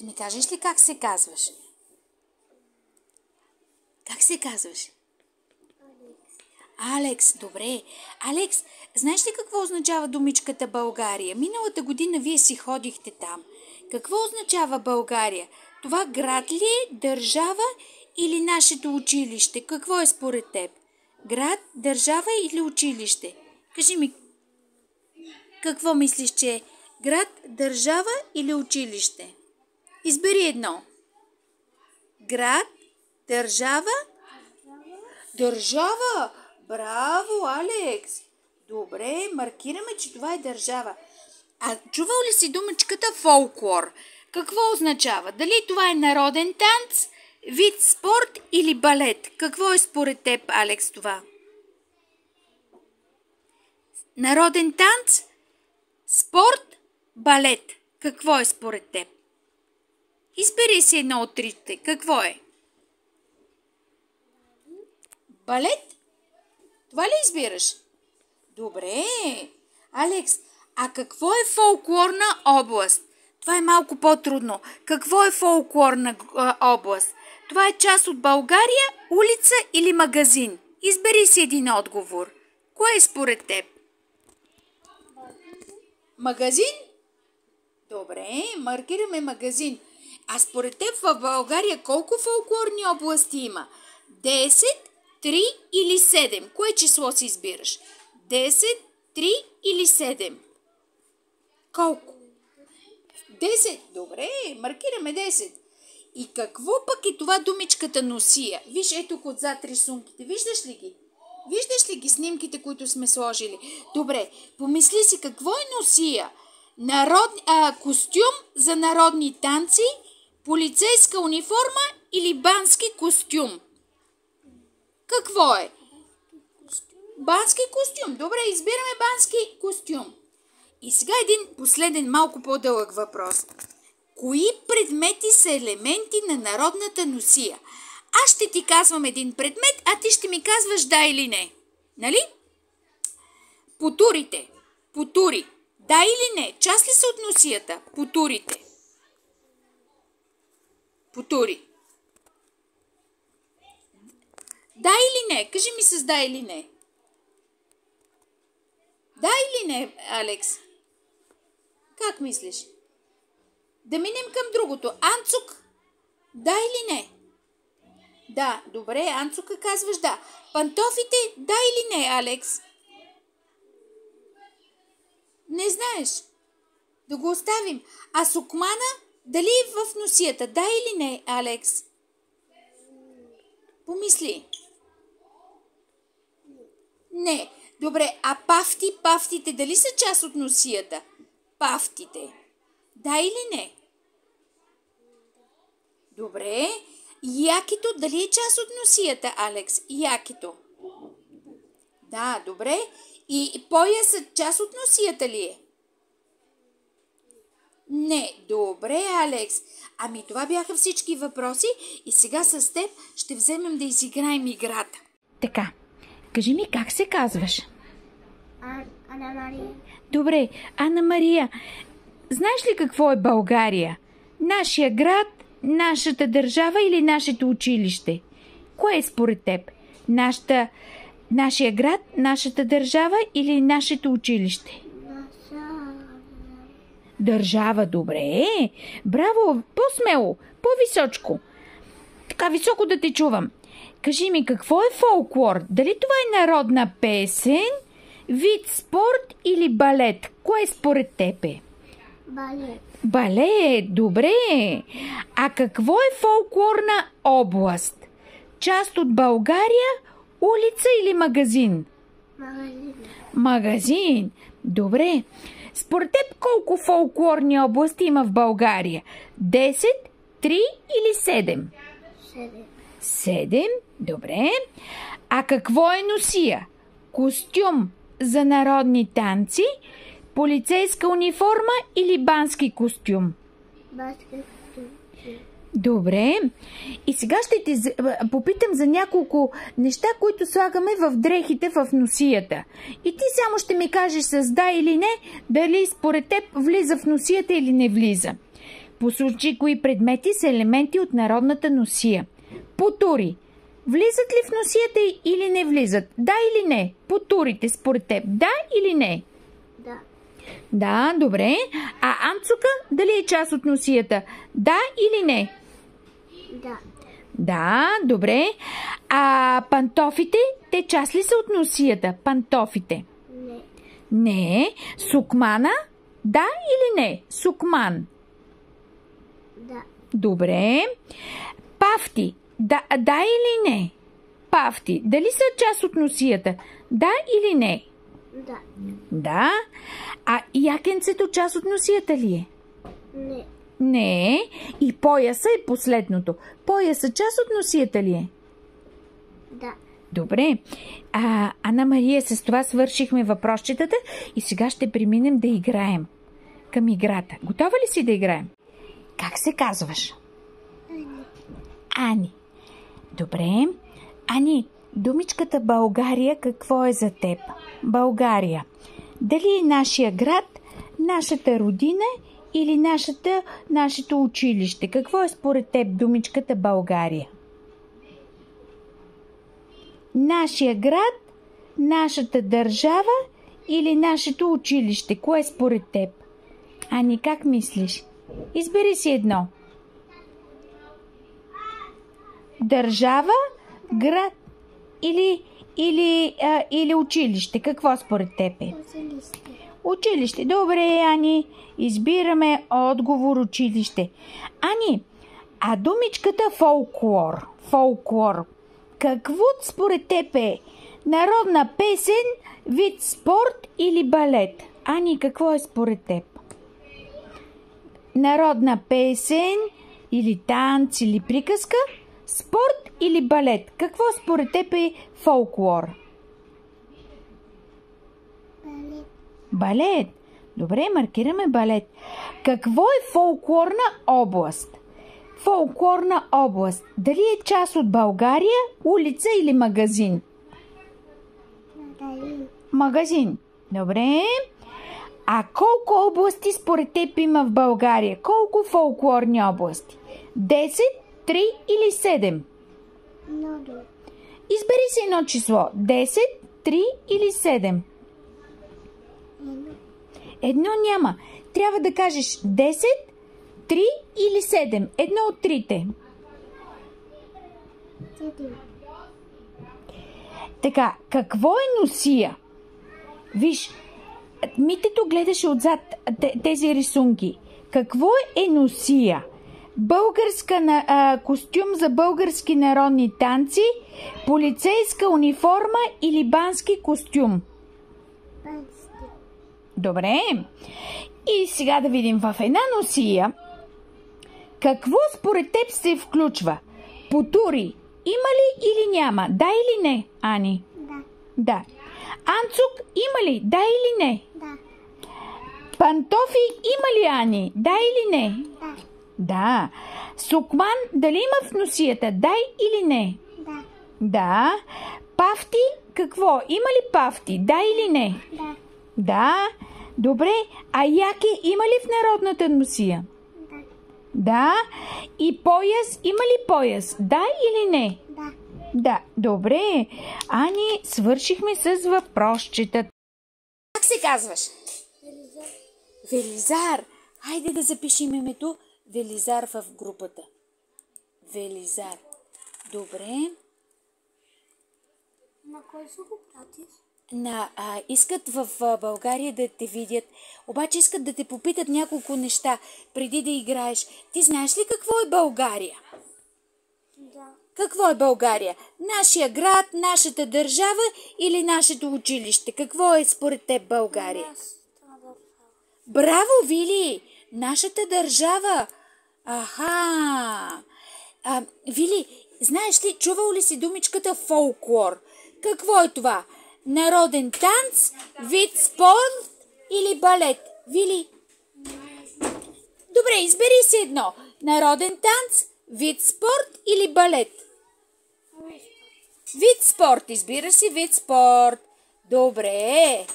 Ще ми кажеш ли как се казваш? Как се казваш? Алекс, добре. Алекс, знаеш ли какво означава думичката България? Миналата година вие си ходихте там. Какво означава България? Това град ли е, държава или нашето училище? Какво е според теб? Град, държава или училище? Кажи ми, какво мислиш, че е? Град, държава или училище? Избери едно. Град, държава? Държава! Браво, Алекс! Добре, маркираме, че това е държава. А чувал ли си думичката фолклор? Какво означава? Дали това е народен танц, вид спорт или балет? Какво е според теб, Алекс, това? Народен танц, спорт, балет. Какво е според теб? Избери си едно от трите. Какво е? Балет? Това ли избираш? Добре. Алекс, а какво е фолклорна област? Това е малко по-трудно. Какво е фолклорна област? Това е част от България, улица или магазин? Избери си един отговор. Кое е според теб? Магазин? Добре, маркираме магазин. А според теб в България колко фолклорни области има? 10, 3 или 7? Кое число си избираш? 10, 3 или 7? Колко? 10. Добре, маркираме 10. И какво пък е това думичката носия? Виж, ето тук отзад рисунките. Виждаш ли ги? Виждаш ли ги снимките, които сме сложили? Добре, помисли си какво е носия? Костюм за народни танци, полицейска униформа или бански костюм? Какво е? Бански костюм. Добре, избираме бански костюм. И сега един последен, малко по-дълъг въпрос. Кои предмети са елементи на народната носия? Аз ще ти казвам един предмет, а ти ще ми казваш да или не. Нали? Потурите. Потури. Да или не? Част ли са от носията? Потурите. Потури. Да или не? Кажи ми с да или не. Да или не, Алекс? Как мислиш? Да минем към другото. Анцук? Да или не? Да, добре, анцука казваш да. Пантофите? Да или не, Алекс? Не знаеш. Да го оставим. А сукмана? Дали е в носията? Да или не, Алекс? Помисли. Не. Добре, а пафтите дали са част от носията? Пафтите. Да или не? Добре. Якито дали е част от носията, Алекс? Якито. Да, добре. И поясът част от носията ли е? Не. Добре, Алекс. Ами това бяха всички въпроси и сега с теб ще вземем да изиграем играта. Така. Кажи ми как се казваш? Ана Мария. Добре, Ана Мария. Знаеш ли какво е България? Нашия град, нашата държава или нашето училище? Кое е според теб? Нашия град, нашата държава или нашето училище? Държава, добре. Браво, по-смело, по-височко. Така високо да те чувам. Кажи ми, какво е фолклор? Дали това е народна песен, вид спорт или балет? Кое според теб е? Балет. Балет, добре. А какво е фолклорна област? Част от България, улица или магазин? Магазин. Магазин, добре. Според теб колко фолклорни области има в България? 10, 3 или 7? 7. 7, добре. А какво е носия? Костюм за народни танци, полицейска униформа или бански костюм? Бански костюм. Добре. И сега ще те попитам за няколко неща, които слагаме в дрехите в носията. И ти само ще ми кажеш с да или не, дали според теб влиза в носията или не влиза. Посочи кои предмети са елементи от народната носия. Потури. Влизат ли в носията или не влизат? Да или не? Потурите според теб. Да или не? Да. Да, добре. А анцука дали е част от носията? Да или не? Да. Да, добре. А пантофите, те част ли са от носията? Пантофите? Не. Не. Сукмана? Да или не? Сукман. Да. Добре. Пафти? Да, да или не? Пафти, дали са част от носията? Да или не? Да. Да. А якенцето част от носията ли е? Не. Не. И пояса е последното. Пояса част от носията ли е? Да. Добре. Ана Мария, с това свършихме въпросчетата и сега ще преминем да играем към играта. Готова ли си да играем? Как се казваш? Ани. Ани. Добре. Ани, думичката България какво е за теб? България. Дали е нашия град, нашата родина или нашето училище? Какво е според теб думичката България? Нашия град, нашата държава или нашето училище? Кое е според теб? Ани, как мислиш? Избери си едно. Държава, град или училище? Какво според теб е? Училище. Училище. Добре, Ани. Избираме отговор училище. Ани, а думичката фолклор. Фолклор. Какво според теб е? Народна песен, вид спорт или балет? Ани, какво е според теб? Народна песен или танц или приказка? Спорт или балет? Какво според теб е фолклор? Балет. Балет. Добре, маркираме балет. Какво е фолклорна област? Фолклорна област. Дали е част от България, улица или магазин? Магазин. Магазин. Добре. А колко области според теб има в България? Колко фолклорни области? 10, 3 или 7? Много. Избери си едно число. 10, 3 или 7? Едно. Едно няма. Трябва да кажеш 10, 3 или 7. Едно от трите. 7. Така, какво е носия? Виж, Митето гледаше отзад тези рисунки. Какво е носия? Костюм за български народни танци, полицейска униформа или бански костюм? Бански. Добре. И сега да видим в една носия. Какво според теб се включва? Потури има ли или няма? Да или не, Ани? Да. Да. Анцук има ли? Да или не? Да. Пантофи има ли, Ани? Да или не? Да. Да. Сукман дали има в носията? Да или не? Да. Да. Пафти какво? Има ли пафти? Да или не? Да. Да. Добре. А яке има ли в народната носия? Да. Да. И пояс има ли пояс? Да или не? Да. Да. Добре. Ани, свършихме с въпросчета. Как се казваш? Велизар. Велизар. Хайде да запишем името Велизар в групата. Велизар. Добре. На кой ще го пратиш? Искат в България да те видят, обаче искат да те попитат няколко неща преди да играеш. Ти знаеш ли какво е България? Да. Какво е България? Нашия град, нашата държава или нашето училище? Какво е според теб България? Браво, Вили! Нашата държава! Аха! Вили, знаеш ли, чувал ли си думичката фолклор? Какво е това? Народен танц, вид спорт или балет? Вили? Добре, избери си едно. Народен танц, вид спорт или балет? Вид спорт. Избира си вид спорт. Добре.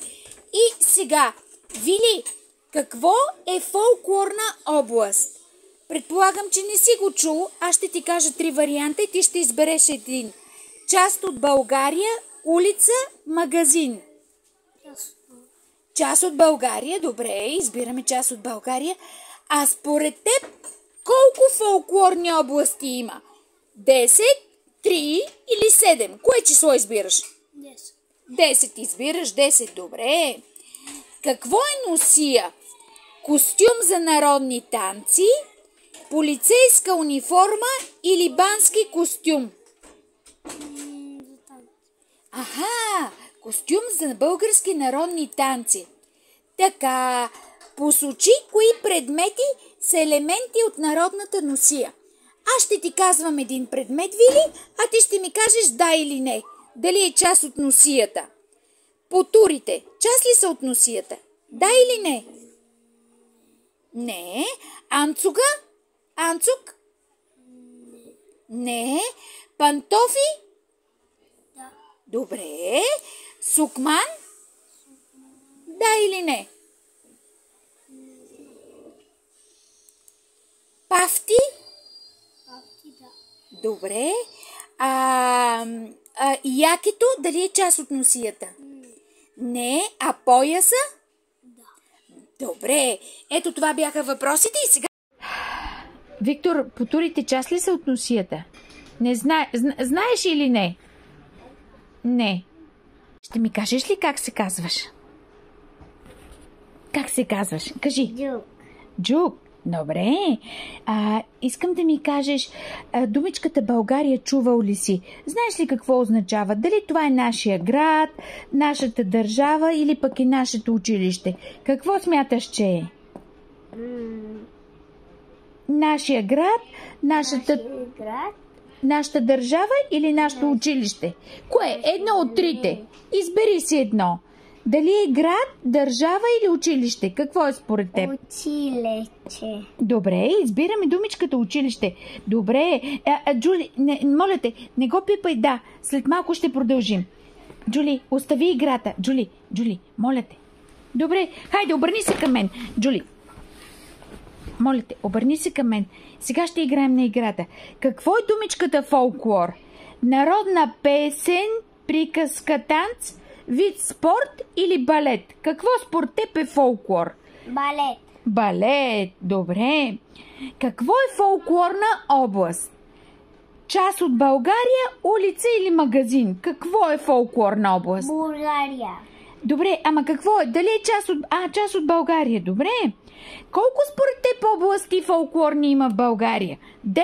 И сега, Вили, какво е фолклорна област? Предполагам, че не си го чул. Аз ще ти кажа 3 варианта и ти ще избереш един. Част от България, улица, магазин. Част от България, добре, избираме част от България. А според теб, колко фолклорни области има? 10, 3 или 7? Кое число избираш? 10. 10 избираш, 10, добре. Какво е носия? Костюм за народни танци, полицейска униформа или бански костюм? Аха, костюм за български народни танци. Така, посочи кои предмети са елементи от народната носия. Аз ще ти казвам един предмет, Вили, а ти ще ми кажеш да или не. Дали е част от носията. Потурите, част ли са от носията? Да или не? Не. Анцуга? Анцук? Не. Пантофи? Да. Добре. Сукман? Да или не? Пафти? Папки, да. Добре. Якето, дали е част от носията? Не. А пояса? Да. Добре. Ето това бяха въпросите и сега... Виктор, потурите част ли са от носията? Не знаеш или не? Не. Ще ми кажеш ли как се казваш? Как се казваш? Кажи. Джук. Джук. Добре. Искам да ми кажеш, думичката България чувал ли си? Знаеш ли какво означава? Дали това е нашия град, нашата държава или пък е нашето училище? Какво смяташ, че е? Нашия град, нашата държава или нашето училище? Кое? Едно от трите. Избери си едно. Дали е град, държава или училище? Какво е според теб? Училище. Добре, избираме думичката училище. Добре. Джули, моля те, не го пипай. Да, след малко ще продължим. Джули, остави играта. Джули, моля те. Добре, хайде, обърни се към мен. Джули, моля те, обърни се към мен. Сега ще играем на играта. Какво е думичката фолклор? Народна песен, приказка, танц, вид спорт или балет? Какво според теб е фолклор? Балет. Балет, добре. Какво е фолклорна област? Част от България, улица или магазин? Какво е фолклорна област? България. Добре, ама какво е? Дали е част от България? Добре. Колко според теб области фолклорни има в България? 10,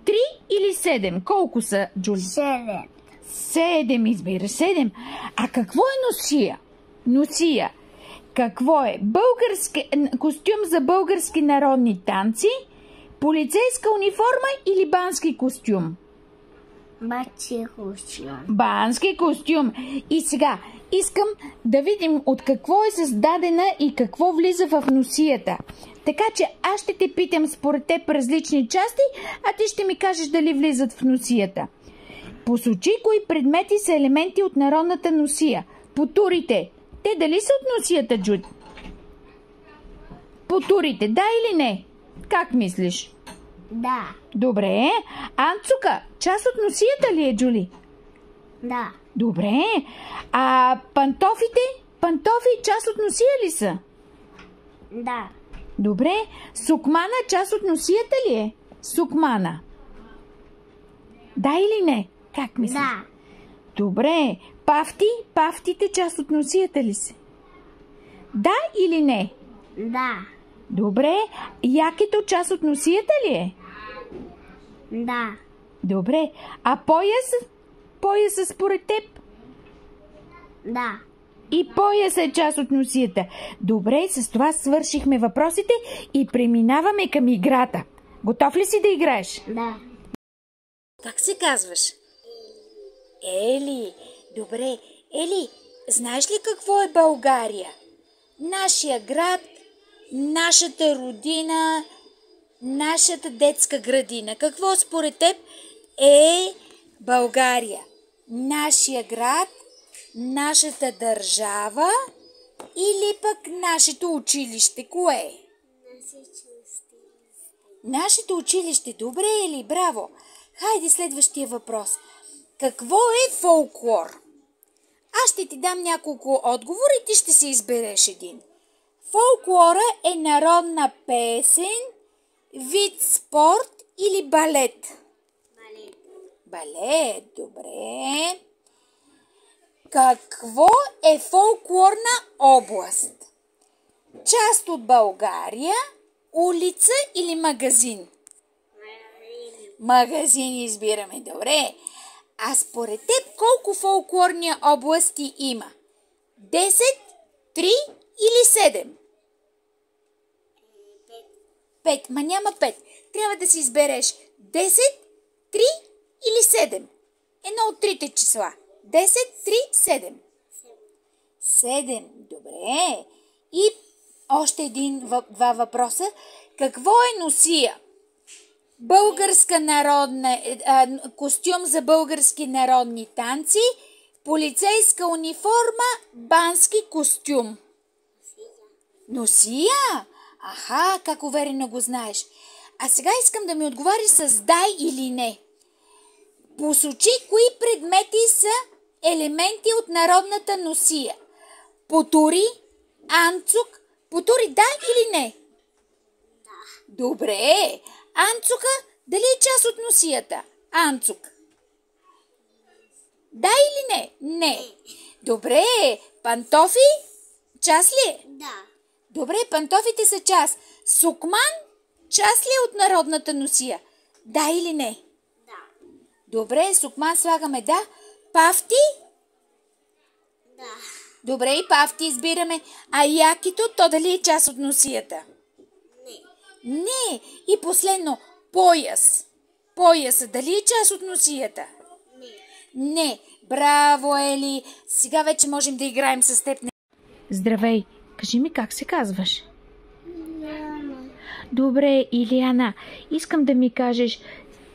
3 или 7? Колко са, Джули? 7. 7, избира 7. А какво е носия? Носия. Какво е? Костюм за български народни танци, полицейска униформа или бански костюм? Бански костюм. И сега искам да видим от какво е създадена и какво влиза в носията. Така че аз ще те питам според теб различни части, а ти ще ми кажеш дали влизат в носията. Посочи кои предмети са елементи от народната носия. Потурите. Те дали са от носията, Джуд? Потурите, да или не? Как мислиш? Да. Добре. Анцука, част от носията ли е, Джули? Да. Добре. А пантофите? Пантофи част от носия ли са? Да. Добре. Сукмана част от носията ли е? Сукмана. Да или не? Как мислиш? Да. Добре. Пафтите част от носията ли са? Да или не? Да. Добре. Якето част от носията ли е? Да. Добре. А пояса според теб? Да. И пояса е част от носията. Добре, с това свършихме въпросите и преминаваме към играта. Готов ли си да играеш? Да. Как се казваш? Ели. Добре. Ели, знаеш ли какво е България? Нашия град, нашата родина, нашата детска градина. Какво според теб е България? Нашия град, нашата държава или пък нашето училище? Кое е? Нашето училище. Добре е ли? Браво! Хайде следващия въпрос. Какво е фолклор? Аз ще ти дам няколко отговора и ти ще си избереш един. Фолклора е народна песен, вид спорт или балет? Балет. Балет, добре. Какво е фолклорна област? Част от България, улица или магазин? Магазин избираме, добре. А според теб колко фолклорни области има? 10, 3 или 7? 5. Ма няма 5. Трябва да си избереш 10, 3 или 7. Едно от трите числа. 10, 3, 7. 7. Добре. И още два въпроса. Какво е носия? Българска народна, костюм за български народни танци, полицейска униформа, бански костюм. Носия? Аха, как уверено го знаеш. А сега искам да ми отговариш с да или не. Посочи кои предмети са елементи от народната носия. Потури, анцук, потури да или не? Да. Добре. Анцука дали е част от носията? Анцук. Да или не? Не. Добре. Пантофи? Част ли е? Да. Добре, пантофите са част. Сукман? Част ли е от народната носия? Да или не? Да. Добре, сукман слагаме да. Пафти? Да. Добре, и пафти избираме. А якито, то дали е част от носията? Не. Не. И последно, пояс. Пояса, дали е част от носията? Не. Не. Браво, Ели. Сега вече можем да играем с теб. Здравей. Кажи ми как се казваш? Няма. Добре, Илияна. Искам да ми кажеш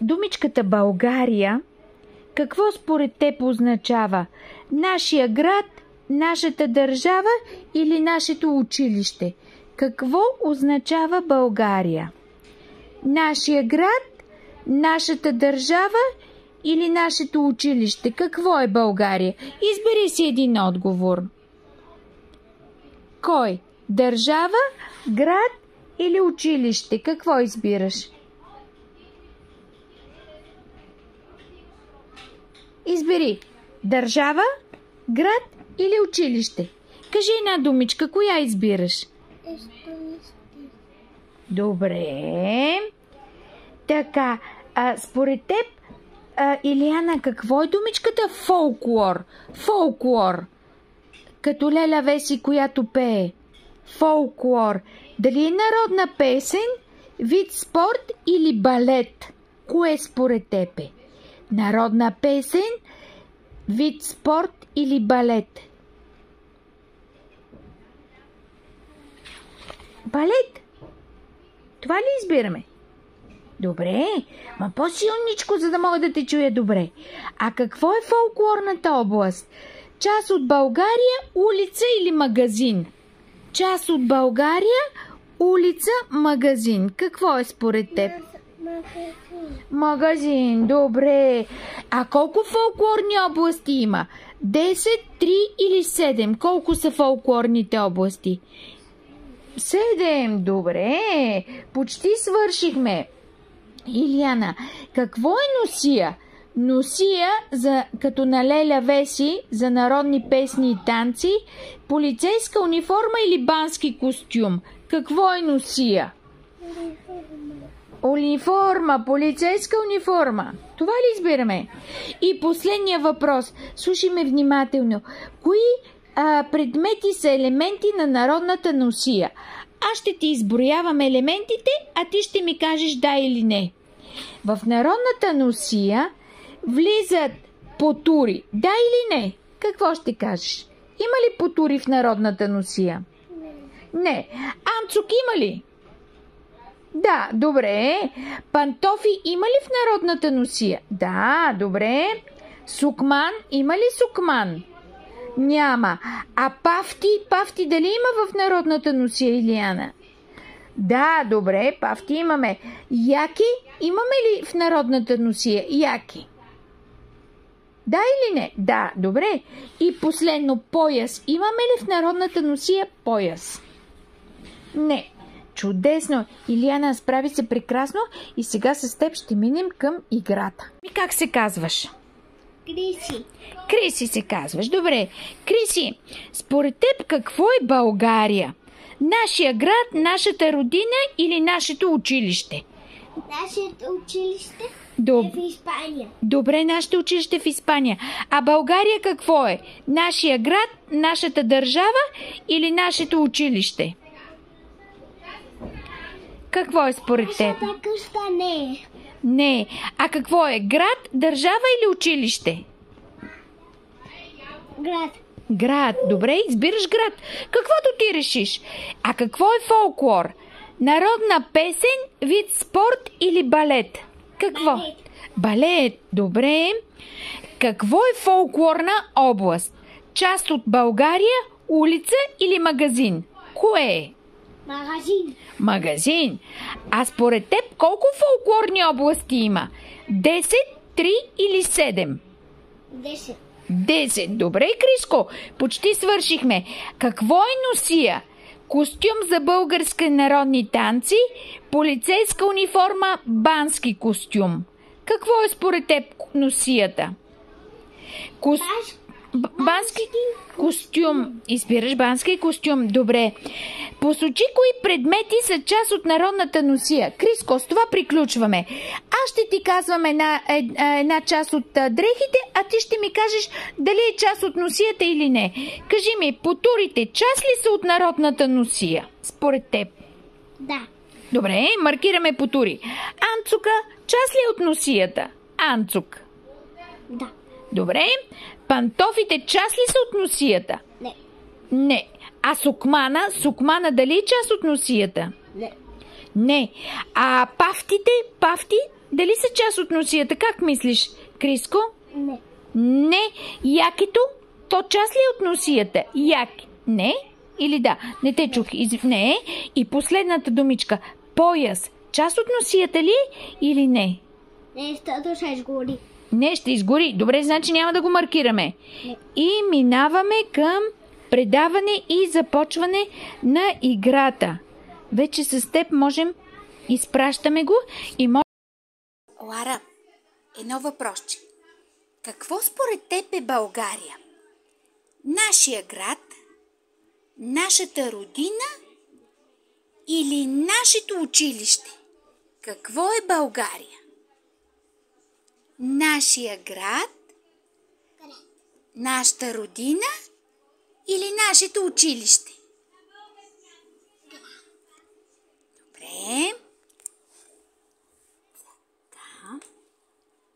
думичката България. Какво според теб означава? Нашия град, нашата държава или нашето училище? Какво означава България? Нашия град, нашата държава или нашето училище? Какво е България? Избери си един отговор. Кой? Държава, град или училище? Какво избираш? Избери. Държава, град или училище? Кажи една думичка, коя избираш? Добре. Така, според теб, Илияна, какво е думичката фолклор? Фолклор. Като Леля Веси, която пее. Фолклор. Дали е народна песен, вид спорт или балет? Кое според теб е? Народна песен, вид спорт или балет? Балет. Това ли избираме? Добре, ма по-силничко, за да мога да те чуя добре. А какво е фолклорната област? Част от България, улица или магазин? Част от България, улица, магазин. Какво е според теб? Магазин, добре. А колко фолклорни области има? 10, 3 или 7? Колко са фолклорните области? 7, добре. Почти свършихме. Илияна, какво е носия? Носия, като на Леля Веси, за народни песни и танци, полицейска униформа или бански костюм? Какво е носия? Униформа, полицейска униформа. Това ли избираме? И последния въпрос. Слушай ме внимателно. Кои предмети са елементи на народната носия? Аз ще ти изброявам елементите, а ти ще ми кажеш да или не. В народната носия влизат потури. Да или не? Какво ще кажеш? Има ли потури в народната носия? Не. Анцук има ли? Да, добре. Пантофи има ли в народната носия? Да, добре. Сукман има ли сукман? Няма. А пафти дали има в народната носия, Илияна? Да, добре, пафти имаме. Яки имаме ли в народната носия? Яки. Да или не? Да, добре. И последно, пояс. Имаме ли в народната носия пояс? Не. Чудесно! Илияна, справи се прекрасно и сега с теб ще минем към играта. И как се казваш? Криси. Криси се казваш. Добре. Криси, според теб какво е България? Нашия град, нашата родина или нашето училище? Нашето училище е Доб... в Испания. Добре, нашето училище в Испания. А България какво е? Нашия град, нашата държава или нашето училище? Какво е според теб? Нашата къща не е. Не. А какво е? Град, държава или училище? Град. Град. Добре, избираш град. Каквото ти решиш. А какво е фолклор? Народна песен, вид спорт или балет? Какво? Балет. Балет. Добре. Какво е фолклорна област? Част от България, улица или магазин? Кое е? Магазин. Магазин. А според теб колко фолклорни области има? 10, 3 или 7? 10. 10. Добре, Криско. Почти свършихме. Какво е носия? Костюм за български народни танци, полицейска униформа, бански костюм. Какво е според теб носията? Бански костюм. Избираш бански костюм. Добре. Посочи кои предмети са част от народната носия. Криско, с това приключваме. Аз ще ти казвам една част от дрехите, а ти ще ми кажеш дали е част от носията или не. Кажи ми, потурите част ли са от народната носия? Според теб. Да. Добре, маркираме потури. Анцука, част ли е от носията? Анцук. Да. Добре. Пантофите част ли са от носията? Не. Не. А сукмана дали е част от носията? Не. Не. А пафти, дали са част от носията? Как мислиш, Криско? Не. Не. Якито, то част ли е от носията? Яки. Не? Или да? Не те чух. Не. И последната думичка. Пояс. Част от носията ли или не? Не, защото ще изгори. Не, ще изгори. Добре, значи няма да го маркираме. Не. И минаваме към предаване и започване на играта. Вече с теб можем, изпращаме го и можем... Лара, едно въпросче. Какво според теб е България? Нашия град, нашата родина или нашето училище? Какво е България? Нашия град, нашата родина или нашето училище? Добре.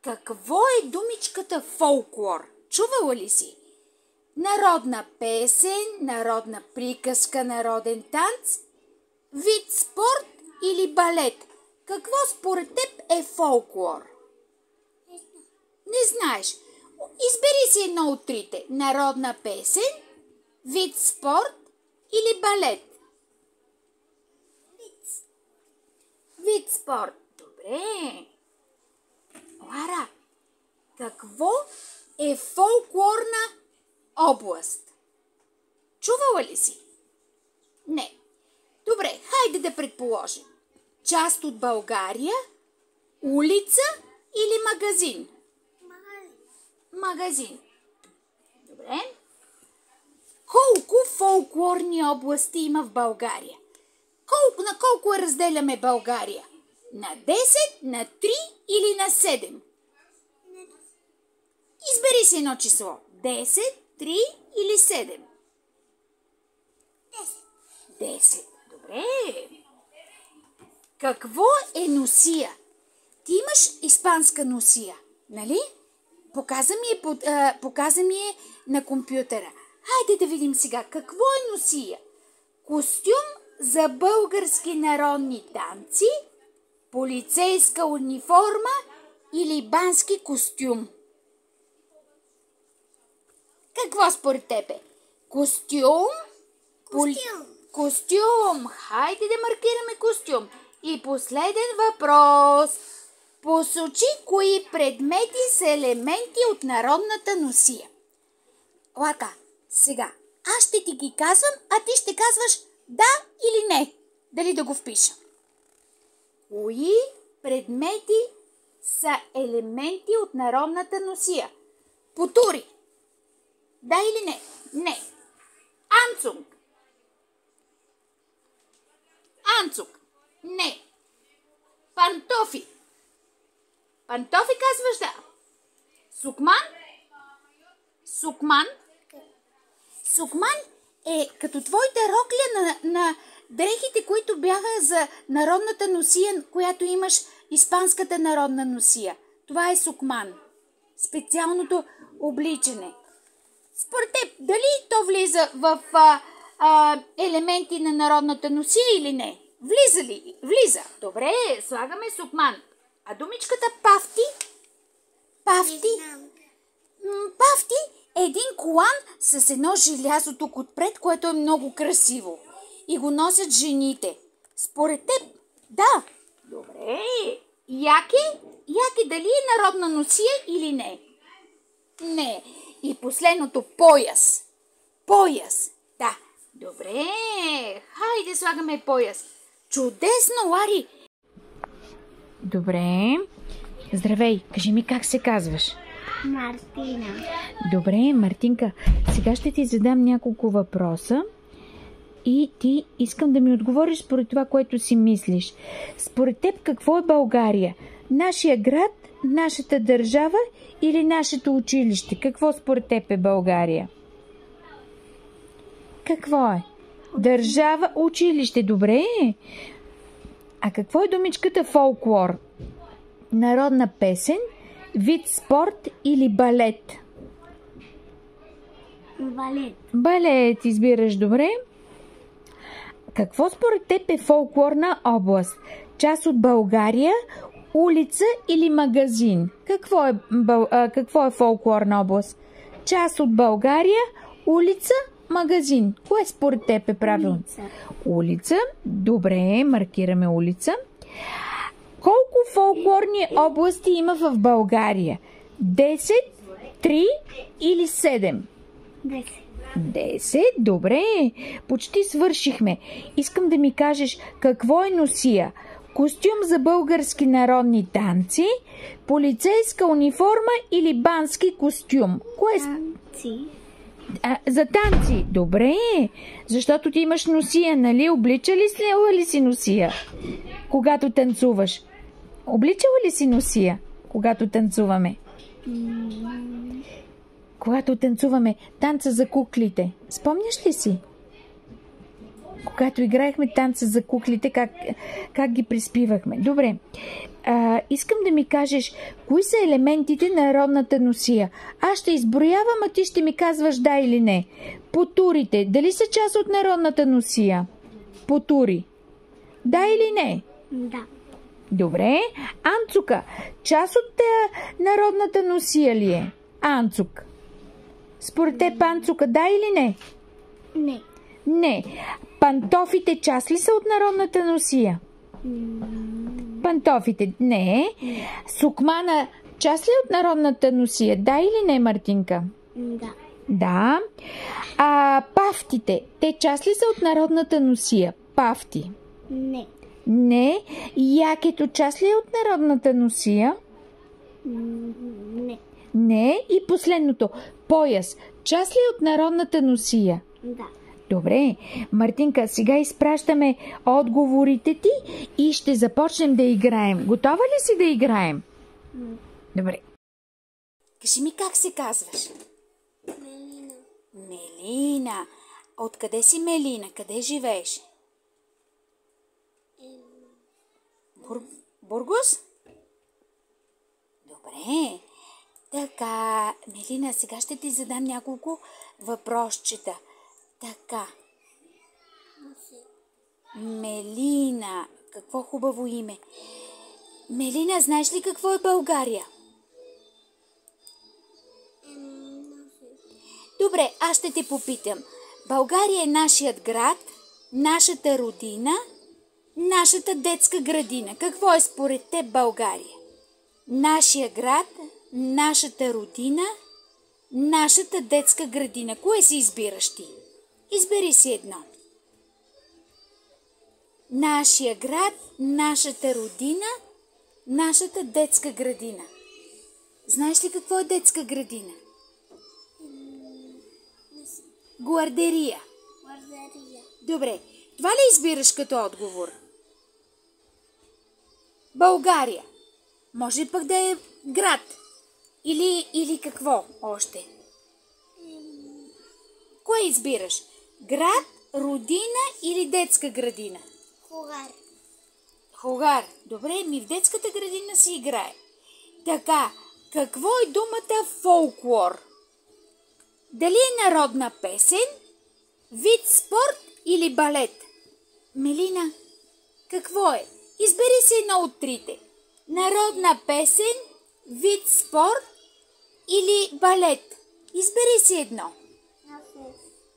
Така. Какво е думичката фолклор? Чувала ли си? Народна песен, народна приказка, народен танц, вид спорт или балет? Какво според теб е фолклор? Не знаеш. Избери си едно от трите. Народна песен, вид спорт или балет? Вид спорт. Добре. Лара, какво е фолклорна област? Чувала ли си? Не. Добре, хайде да предположим. Част от България, улица или магазин? Магазин. Добре. Колко фолклорни области има в България? На колко разделяме България? На 10, на 3 или на 7? Избери си едно число. 10, 3 или 7? 10. Добре. Какво е носия? Ти имаш испанска носия, нали? Показа ми е на компютъра. Хайде да видим сега. Какво е носия? Костюм за български народни танци, полицейска униформа или бански костюм? Какво според теб е? Костюм. Костюм. Хайде да маркираме костюм. И последен въпрос. Посочи кои предмети са елементи от народната носия. Лака, сега аз ще ти ги казвам, а ти ще казваш да или не. Дали да го впиша? Кои предмети са елементи от народната носия? Потури. Да или не? Не. Анцук. Анцук. Не. Пантофи. Пантофи казваш да. Сукман? Сукман? Сукман е като твоите рокля на дрехите, които бяха за народната носия, която имаш испанската народна носия. Това е сукман. Специалното обличане. Според теб, дали то влиза в елементи на народната носия или не? Влиза ли? Влиза. Добре, слагаме сукман. А думичката пафти? Пафти? Пафти е един колан с едно желязо тук отпред, което е много красиво. И го носят жените. Според теб, да. Добре. Яке дали е народна носия или не? Не. И последното пояс. Пояс. Да. Добре. Хайде слагаме пояс. Чудесно, Лари. Добре. Здравей. Кажи ми как се казваш? Мартина. Добре, Мартинка. Сега ще ти задам няколко въпроса. И ти искам да ми отговориш според това, което си мислиш. Според теб какво е България? Нашия град, нашата държава или нашето училище? Какво според теб е България? Какво е? Държава, училище. Добре. А какво е думичката фолклор? Народна песен, вид спорт или балет? Балет. Балет избираш, добре. Какво според теб е фолклорна област? Част от България, улица или магазин? Какво е фолклорна област? Част от България, улица, магазин. Кое според теб е правилно? Улица. Улица. Добре, маркираме улица. Колко фолклорни области има в България? 10, 3 или 7? 10. 10, добре, почти свършихме. Искам да ми кажеш какво е носия. Костюм за български народни танци, полицейска униформа или бански костюм? Кое е? Танци. За танци, добре, защото ти имаш носия, нали? Обличала ли си носия, когато танцуваш? Обличала ли си носия, когато танцуваме? Когато танцуваме танца за куклите. Спомняш ли си? Когато играехме танца за куклите, как ги приспивахме. Добре. Искам да ми кажеш, кои са елементите на народната носия? Аз ще изброявам, а ти ще ми казваш да или не. Потурите. Дали са част от народната носия? Потури. Да или не? Да. Добре. Анцука. Част от народната носия ли е? Анцук. Според теб анцука да или не? Не. Не. Пантофите част ли са от народната носия? Пантофите не. Сукмана част ли от народната носия? Да или не, Мартинка? Да. Да. Пафтите, те част ли са от народната носия? Пафти. Не. Не. Якето част ли е от народната носия? Не. Не. И последното. Пояс. Част ли е от народната носия? Да. Добре. Мартинка, сега изпращаме отговорите ти и ще започнем да играем. Готова ли си да играем? Добре. Кажи ми как се казваш? Мелина. Мелина. Откъде си Мелина? Къде живееш? Бургос? Добре. Така, Мелина, сега ще ти задам няколко въпросчета. Така. Мелина. Какво хубаво име. Мелина, знаеш ли какво е България? Добре, аз ще те попитам. България е нашият град, нашата родина, нашата детска градина. Какво е според теб България? Нашия град, нашата родина, нашата детска градина. Кое си избираш ти? Избери си едно. Нашия град, нашата родина, нашата детска градина. Знаеш ли какво е детска градина? Гуардерия. Гвардерия. Добре. Това ли избираш като отговор? България. Може пък да е град. Или какво още? Кое избираш? Град, родина или детска градина? Хогар. Хогар. Добре, в детската градина си играе. Така, какво е думата фолклор? Дали е народна песен, вид спорт или балет? Мелина, какво е? Избери си едно от трите. Народна песен, вид спорт или балет? Избери си едно.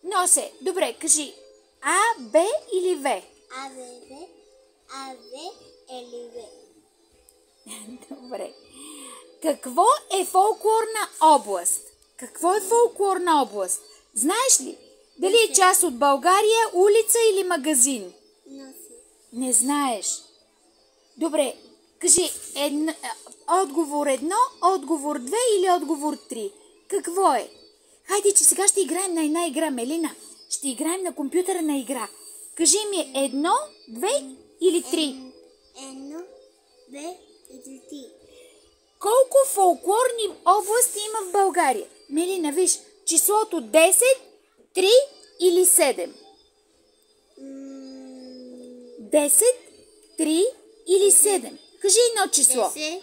Носе. Добре, кажи А, Б или В? А, В или В. Добре. Какво е фолклорна област? Какво е фолклорна област? Знаеш ли? Дали е част от България, улица или магазин? Не знаеш. Добре, кажи отговор 1, отговор 2 или отговор 3. Какво е? Хайде, че сега ще играем на една игра, Мелина. Ще играем на компютъра на игра. Кажи ми 1, 2 или 3. 1, 2 или 3. Колко фолклорни области има в България? Мелина, виж, числото 10, 3 или 7? 10, 3 или 7? Кажи едно число. 10,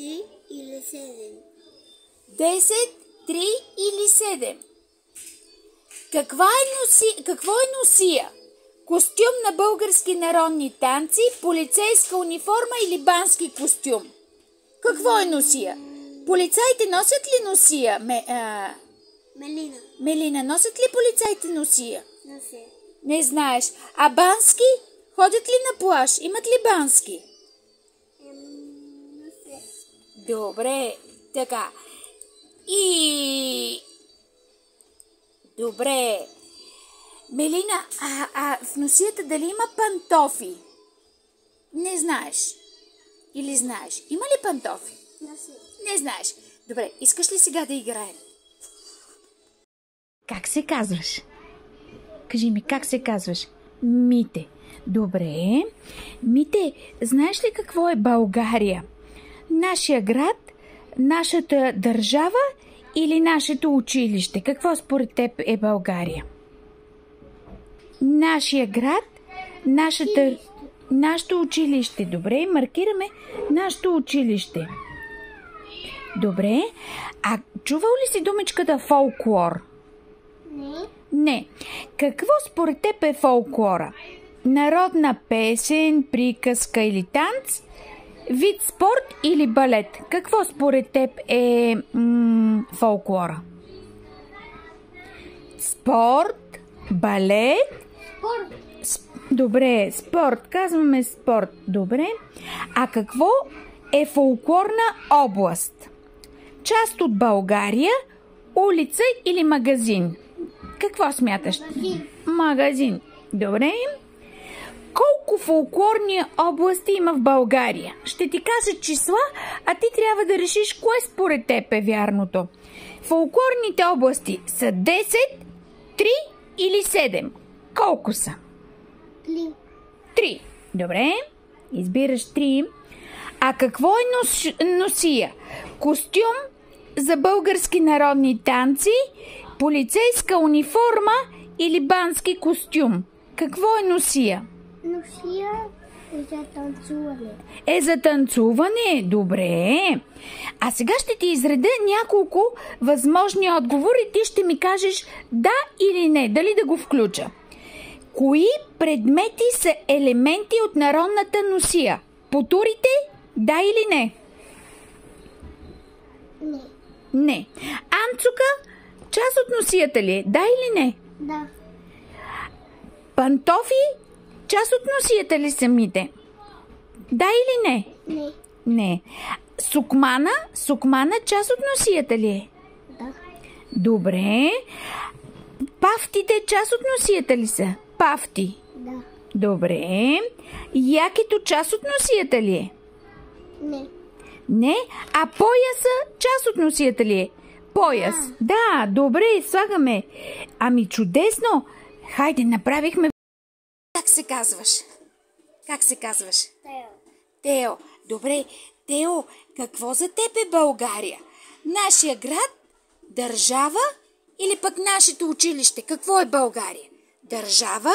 3 или 7. 10, 3 или 7. Какво е носия? Костюм на български народни танци, полицейска униформа или бански костюм? Какво е носия? Полицаите носят ли носия? Мелина. Мелина, носят ли полицаите носия? Носе. Не знаеш. А бански? Ходят ли на плаж? Имат ли бански? Носе. Добре, така. Добре. Мелина, в носията дали има пантофи? Не знаеш. Или знаеш? Има ли пантофи? Носе. Не знаеш. Добре, искаш ли сега да играем? Как се казваш? Кажи ми, как се казваш? Мите. Добре. Мите, знаеш ли какво е България? Нашия град, нашата държава или нашето училище? Какво според теб е България? Нашия град, нашето училище. Добре, маркираме нашето училище. Добре. А чувал ли си думичката фолклор? Не. Какво според теб е фолклора? Народна песен, приказка или танц? Вид спорт или балет? Какво според теб е фолклора? Спорт, балет? Спорт. Добре, спорт. Казваме спорт. Добре. А какво е фолклорна област? Част от България, улица или магазин? Какво смяташ? Магазин. Добре. Колко фолклорни области има в България? Ще ти кажа числа, а ти трябва да решиш кое според теб е вярното. Фолклорните области са 10, 3 или 7. Колко са? 3. Добре. Избираш 3. А какво е носия? Костюм за български народни танци, полицейска униформа или бански костюм? Какво е носия? Носия е за танцуване. Е за танцуване? Добре. А сега ще ти изредя няколко възможни отговори. Ти ще ми кажеш да или не. Дали да го включа? Кои предмети са елементи от народната носия? Потурите? Да или не? Не. Не. Анцука част от носията ли е? Да или не? Да. Пантофи част от носията ли самите? Да или не? Не. Не. Сукмана част от носията ли е? Да. Добре. Пафтите част от носията ли са? Пафти. Да. Добре. Якето част от носията ли е? Не. Не. А пояса част от носията ли е? Пояс. Да, добре, слагаме. Ами чудесно. Хайде, направихме. Как се казваш? Как се казваш? Тео. Тео. Добре. Тео, какво за теб е България? Нашия град, държава или пък нашето училище? Какво е България? Държава,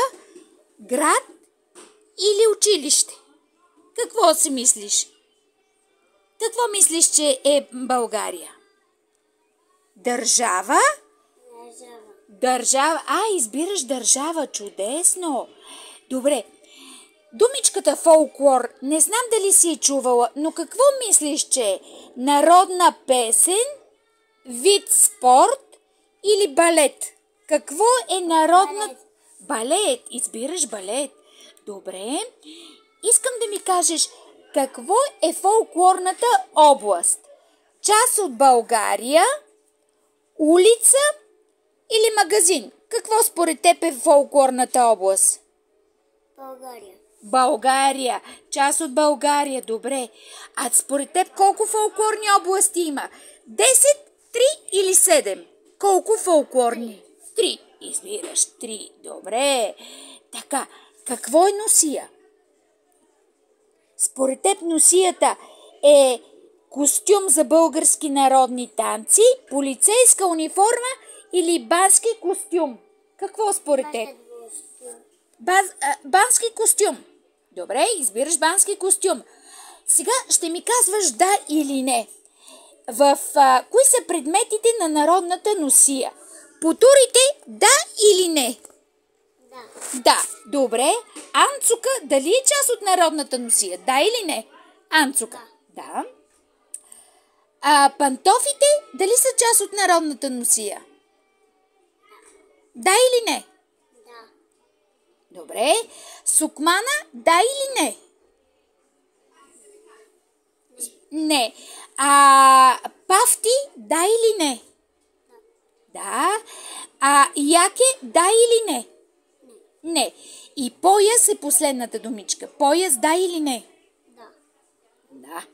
град или училище? Какво си мислиш? Какво мислиш, че е България? Държава? Държава. Избираш държава. Чудесно. Добре. Думичката фолклор, не знам дали си е чувала, но какво мислиш, че е? Народна песен, вид спорт или балет? Какво е народна... Балет. Избираш балет. Добре. Искам да ми кажеш, какво е фолклорната област? Част от България, улица или магазин? Какво според теб е фолклорната област? България. България. Част от България. Добре. А според теб колко фолклорни области има? 10, 3 или 7? Колко фолклорни? 3. Избираш 3. Добре. Така. Какво е носия? Според теб носията е костюм за български народни танци, полицейска униформа или бански костюм? Какво според теб? Бански костюм. Добре, избираш бански костюм. Сега ще ми казваш да или не. Кои са предметите на народната носия? Потурите да или не? Да. Да, добре. Анцука дали е част от народната носия? Да или не? Анцука. Да. Пантофите дали са част от народната носия? Да или не? Да. Добре. Сукмана, да или не? Не. Пафти, да или не? Да. Яке, да или не? Не. И пояс е последната думичка. Пояс, да или не? Да. Да.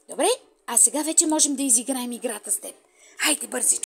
Добре. А сега вече можем да изиграем играта с теб. Хайде, бързи.